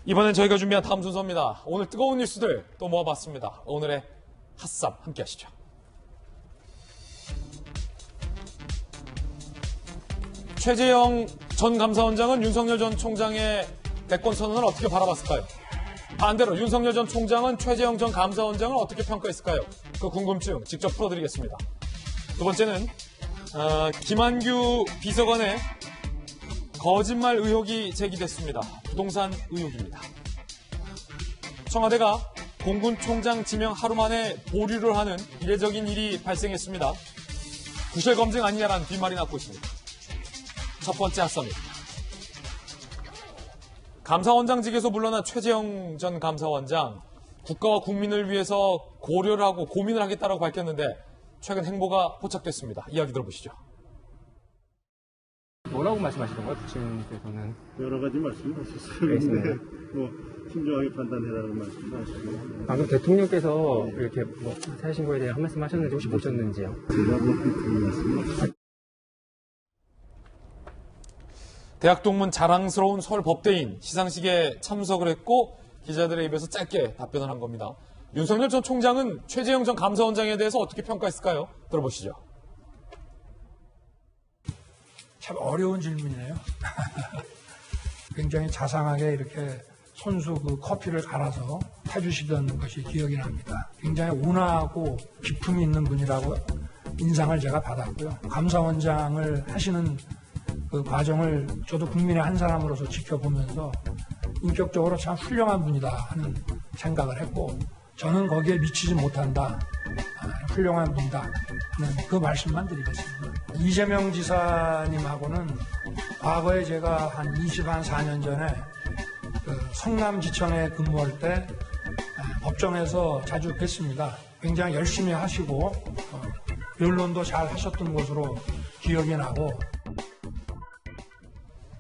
이번엔 저희가 준비한 다음 순서입니다. 오늘 뜨거운 뉴스들 또 모아봤습니다. 오늘의 핫쌈 함께 하시죠. 최재형 전 감사원장은 윤석열 전 총장의 대권 선언을 어떻게 바라봤을까요? 반대로 윤석열 전 총장은 최재형 전 감사원장을 어떻게 평가했을까요? 그 궁금증 직접 풀어드리겠습니다. 두 번째는 김한규 비서관의 거짓말 의혹이 제기됐습니다. 부동산 의혹입니다. 청와대가 공군 총장 지명 하루 만에 보류를 하는 이례적인 일이 발생했습니다. 구실 검증 아니냐라는 뒷말이 나고 있습니다. 첫 번째 핫쌈입니다. 감사원장직에서 물러난 최재형 전 감사원장, 국가와 국민을 위해서 고려를 하고 고민을 하겠다고 밝혔는데 최근 행보가 포착됐습니다. 이야기 들어보시죠. 뭐라고 말씀하시던 거예요, 부친께서는? 여러 가지 말씀하셨어요. 네. 뭐 신중하게 판단해라는 말씀도 하시고. 방금 대통령께서 이렇게 하신 거에 대해 한 말씀 하셨는지 혹시 보셨는지요? 제가 그 말씀을. 대학 동문 자랑스러운 설 법대인 시상식에 참석을 했고 기자들의 입에서 짧게 답변을 한 겁니다. 윤석열 전 총장은 최재형 전 감사원장에 대해서 어떻게 평가했을까요? 들어보시죠. 참 어려운 질문이네요. 굉장히 자상하게 이렇게 손수 그 커피를 갈아서 타주시던 것이 기억이 납니다. 굉장히 온화하고 기품이 있는 분이라고 인상을 제가 받았고요. 감사원장을 하시는 그 과정을 저도 국민의 한 사람으로서 지켜보면서 인격적으로 참 훌륭한 분이다 하는 생각을 했고, 저는 거기에 미치지 못한다, 훌륭한 분이다 하는 그 말씀만 드리겠습니다. 이재명 지사님하고는 과거에 제가 한 24년 전에 그 성남지청에 근무할 때 법정에서 자주 뵀습니다. 굉장히 열심히 하시고 변론도 잘 하셨던 것으로 기억이 나고.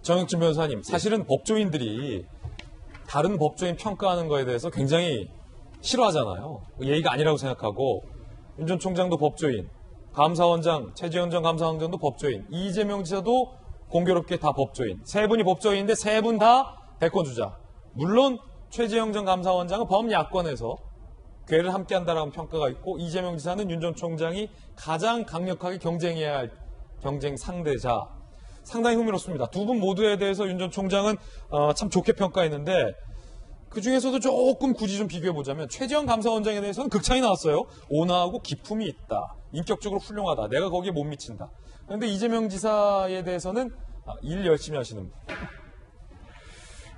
정혁진 변호사님, 사실은 법조인들이 다른 법조인 평가하는 거에 대해서 굉장히 싫어하잖아요. 예의가 아니라고 생각하고, 윤 전 총장도 법조인, 감사원장, 최재형 전 감사원장도 법조인, 이재명 지사도 공교롭게 다 법조인. 세 분이 법조인인데 세 분 다 대권주자. 물론 최재형 전 감사원장은 범야권에서 괴를 함께한다라는 평가가 있고, 이재명 지사는 윤 전 총장이 가장 강력하게 경쟁해야 할 경쟁 상대자. 상당히 흥미롭습니다. 두 분 모두에 대해서 윤 전 총장은 참 좋게 평가했는데, 그중에서도 조금 굳이 좀 비교해보자면 최재형 감사원장에 대해서는 극찬이 나왔어요. 온화하고 기품이 있다. 인격적으로 훌륭하다. 내가 거기에 못 미친다. 그런데 이재명 지사에 대해서는 일 열심히 하시는 분.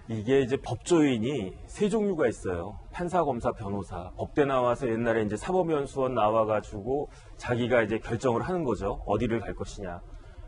이게 이제 법조인이 세 종류가 있어요. 판사, 검사, 변호사. 법대 나와서 옛날에 이제 사법연수원 나와가지고 자기가 이제 결정을 하는 거죠. 어디를 갈 것이냐.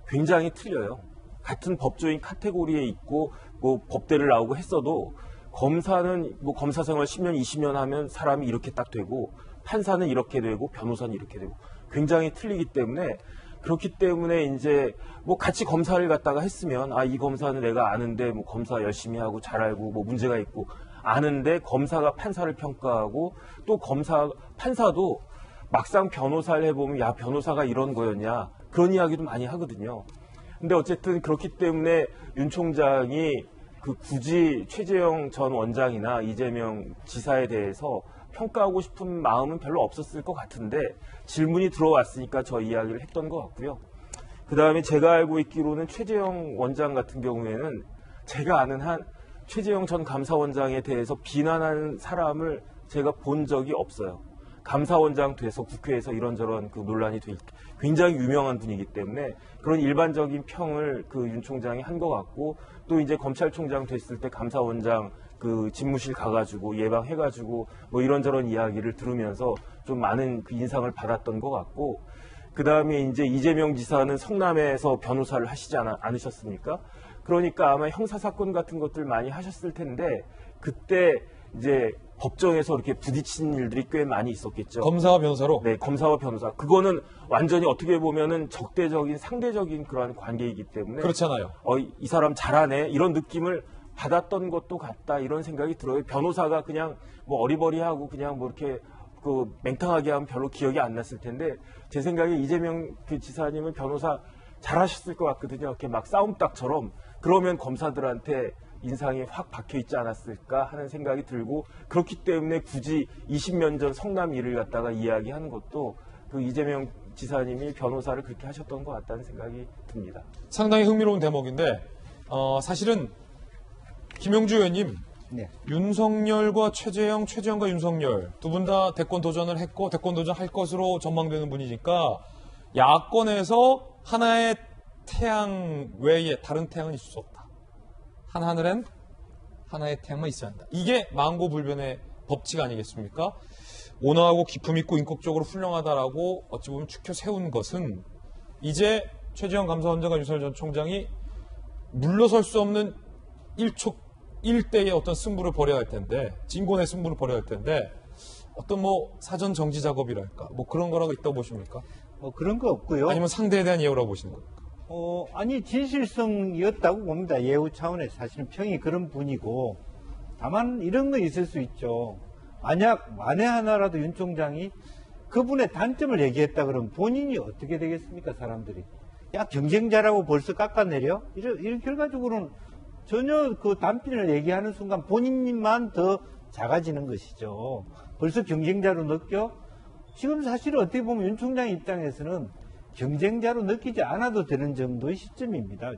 굉장히 틀려요. 같은 법조인 카테고리에 있고 뭐 법대를 나오고 했어도 검사는 뭐 검사 생활 10년, 20년 하면 사람이 이렇게 딱 되고, 판사는 이렇게 되고, 변호사는 이렇게 되고, 굉장히 틀리기 때문에, 그렇기 때문에 이제 뭐 같이 검사를 갖다가 했으면, 이 검사는 내가 아는데 뭐 검사 열심히 하고 잘 알고 뭐 문제가 있고 아는데, 검사가 판사를 평가하고, 또 판사도 막상 변호사를 해보면 야, 변호사가 이런 거였냐, 그런 이야기도 많이 하거든요. 근데 어쨌든 그렇기 때문에 윤 총장이 굳이 최재형 전 원장이나 이재명 지사에 대해서 평가하고 싶은 마음은 별로 없었을 것 같은데, 질문이 들어왔으니까 저 이야기를 했던 것 같고요. 그 다음에 제가 알고 있기로는 최재형 원장 같은 경우에는 제가 아는 한 최재형 전 감사원장에 대해서 비난하는 사람을 제가 본 적이 없어요. 감사원장 돼서 국회에서 이런저런 그 논란이 굉장히 유명한 분이기 때문에 그런 일반적인 평을 윤 총장이 한 것 같고, 또 이제 검찰총장 됐을 때 감사원장 집무실 가가지고 예방해가지고 뭐 이런저런 이야기를 들으면서 좀 많은 그 인상을 받았던 것 같고, 그 다음에 이제 이재명 지사는 성남에서 변호사를 하시지 않으셨습니까? 그러니까 아마 형사사건 같은 것들 많이 하셨을 텐데, 그때 이제 법정에서 이렇게 부딪힌 일들이 꽤 많이 있었겠죠. 검사와 변호사로? 네, 검사와 변호사. 그거는 완전히 어떻게 보면은 적대적인, 상대적인 그러한 관계이기 때문에. 그렇잖아요. 이 사람 잘하네, 이런 느낌을 받았던 것도 같다, 이런 생각이 들어요. 변호사가 그냥 뭐 어리버리하고 그냥 뭐 이렇게 맹탕하게 하면 별로 기억이 안 났을 텐데, 제 생각에 이재명 지사님은 변호사 잘하셨을 것 같거든요. 이렇게 막 싸움닭처럼. 그러면 검사들한테 인상이 확 박혀 있지 않았을까 하는 생각이 들고, 그렇기 때문에 굳이 20년 전 성남 일을 갖다가 이야기하는 것도 그 이재명 지사님이 변호사를 그렇게 하셨던 것 같다는 생각이 듭니다. 상당히 흥미로운 대목인데 사실은 김영주 의원님 네. 윤석열과 최재형과 윤석열 두 분 다 대권 도전을 했고 대권 도전할 것으로 전망되는 분이니까 야권에서 하나의 태양 외에 다른 태양은 있을 수 없다. 한 하늘엔 하나의 태양만 있어야 한다. 이게 만고불변의 법칙 아니겠습니까? 온화하고 기품 있고 인격적으로 훌륭하다라고 어찌 보면 추켜 세운 것은 이제 최재형 감사원장과 윤석열 전 총장이 물러설 수 없는 1대의 어떤 승부를 벌여야 할 텐데, 진곤의 승부를 벌여야 할 텐데, 어떤 사전 정지 작업이랄까, 그런 거라고 있다고 보십니까? 그런 거 없고요. 아니면 상대에 대한 예우라고 보시는 겁니까? 아니, 진실성이었다고 봅니다. 예우 차원에서 사실은 평이 그런 분이고, 다만 이런 건 있을 수 있죠. 만약 만에 하나라도 윤 총장이 그분의 단점을 얘기했다 그러면 본인이 어떻게 되겠습니까, 사람들이? 야, 경쟁자라고 벌써 깎아내려? 이런 결과적으로는 전혀 그 단편을 얘기하는 순간 본인만 더 작아지는 것이죠. 벌써 경쟁자로 느껴? 지금 사실은 어떻게 보면 윤 총장 입장에서는 경쟁자로 느끼지 않아도 되는 정도의 시점입니다.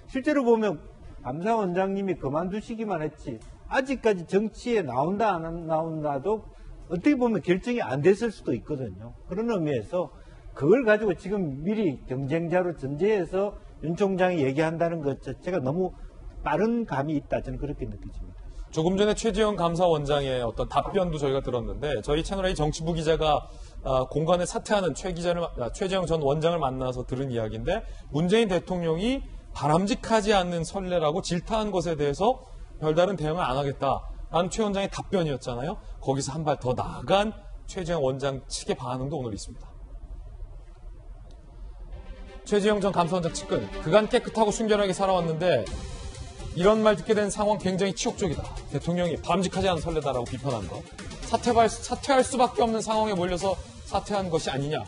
실제로 보면 감사원장님이 그만두시기만 했지 아직까지 정치에 나온다 안 나온다도 어떻게 보면 결정이 안 됐을 수도 있거든요. 그런 의미에서 그걸 가지고 지금 미리 경쟁자로 전제해서 윤 총장이 얘기한다는 것 자체가 너무 빠른 감이 있다. 저는 그렇게 느껴집니다. 조금 전에 최재형 감사원장의 어떤 답변도 저희가 들었는데, 저희 채널A 정치부 기자가 공간에 사퇴하는 최재형 전 원장을 만나서 들은 이야기인데, 문재인 대통령이 바람직하지 않는 선례라고 질타한 것에 대해서 별다른 대응을 안 하겠다라는 최 원장의 답변이었잖아요. 거기서 한 발 더 나아간 최재형 원장 측의 반응도 오늘 있습니다. 최재형 전 감사원장 측은 그간 깨끗하고 순결하게 살아왔는데 이런 말 듣게 된 상황 굉장히 치욕적이다. 대통령이 바람직하지 않은 선례다라고 비판한 것. 사퇴할 수밖에 없는 상황에 몰려서 사퇴한 것이 아니냐.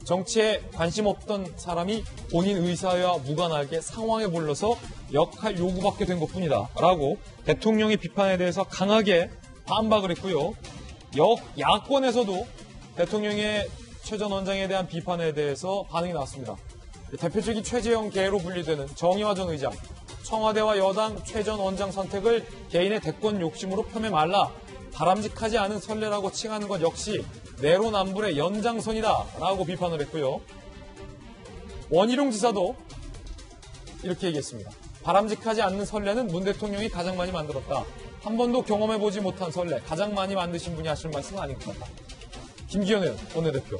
정치에 관심 없던 사람이 본인 의사와 무관하게 상황에 몰려서 역할 요구받게 된 것뿐이다. 라고 대통령의 비판에 대해서 강하게 반박을 했고요. 야권에서도 대통령의 최 전 원장에 대한 비판에 대해서 반응이 나왔습니다. 대표적인 최재형 계로 분리되는 정의화 전 의장, 청와대와 여당 최 전 원장 선택을 개인의 대권 욕심으로 폄훼 말라, 바람직하지 않은 선례라고 칭하는 것 역시 내로남불의 연장선이다 라고 비판을 했고요. 원희룡 지사도 이렇게 얘기했습니다. 바람직하지 않는 선례는 문 대통령이 가장 많이 만들었다. 한 번도 경험해보지 못한 선례, 가장 많이 만드신 분이 하실 말씀은 아닌 것 같다. 김기현 의원 원내대표,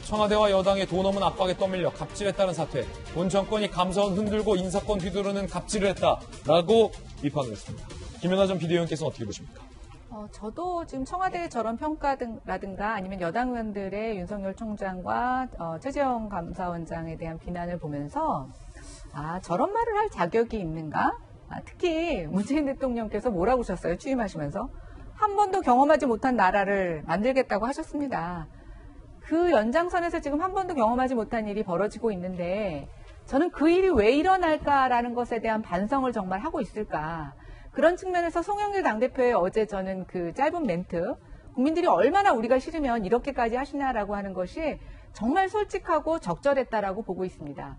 청와대와 여당의 돈 없는 압박에 떠밀려 갑질에 따른 사퇴, 문 정권이 감사원 흔들고 인사권 휘두르는 갑질을 했다라고 비판을 했습니다. 김연아 전 비대위원께서는 어떻게 보십니까? 저도 지금 청와대의 저런 평가라든가 아니면 여당 의원들의 윤석열 총장과 최재형 감사원장에 대한 비난을 보면서 저런 말을 할 자격이 있는가? 특히 문재인 대통령께서 뭐라고 하셨어요? 취임하시면서 한 번도 경험하지 못한 나라를 만들겠다고 하셨습니다. 그 연장선에서 지금 한 번도 경험하지 못한 일이 벌어지고 있는데 저는 그 일이 왜 일어날까라는 것에 대한 반성을 정말 하고 있을까. 그런 측면에서 송영길 당대표의 어제 저는 그 짧은 멘트, 국민들이 얼마나 우리가 싫으면 이렇게까지 하시나라고 하는 것이 정말 솔직하고 적절했다라고 보고 있습니다.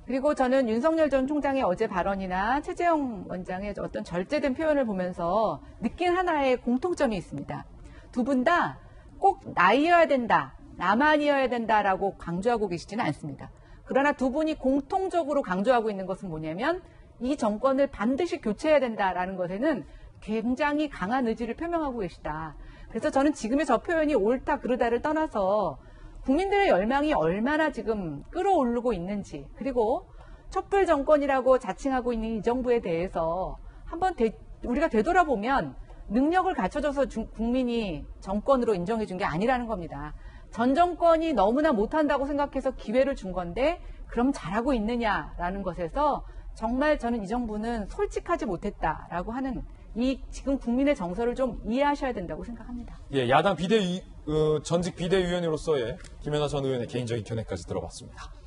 그리고 저는 윤석열 전 총장의 어제 발언이나 최재형 원장의 어떤 절제된 표현을 보면서 느낀 하나의 공통점이 있습니다. 두 분 다 꼭 나이어야 된다, 나만이어야 된다라고 강조하고 계시지는 않습니다. 그러나 두 분이 공통적으로 강조하고 있는 것은 뭐냐면 이 정권을 반드시 교체해야 된다라는 것에는 굉장히 강한 의지를 표명하고 계시다. 그래서 저는 지금의 저 표현이 옳다 그르다를 떠나서 국민들의 열망이 얼마나 지금 끌어오르고 있는지, 그리고 촛불 정권이라고 자칭하고 있는 이 정부에 대해서 한번 우리가 되돌아보면 능력을 갖춰줘서 국민이 정권으로 인정해 준 게 아니라는 겁니다. 전 정권이 너무나 못한다고 생각해서 기회를 준 건데 그럼 잘하고 있느냐라는 것에서 정말 저는 이 정부는 솔직하지 못했다라고 하는 이 지금 국민의 정서를 좀 이해하셔야 된다고 생각합니다. 예, 야당 전직 비대위원으로서의 김연아 전 의원의 개인적인 견해까지 들어봤습니다.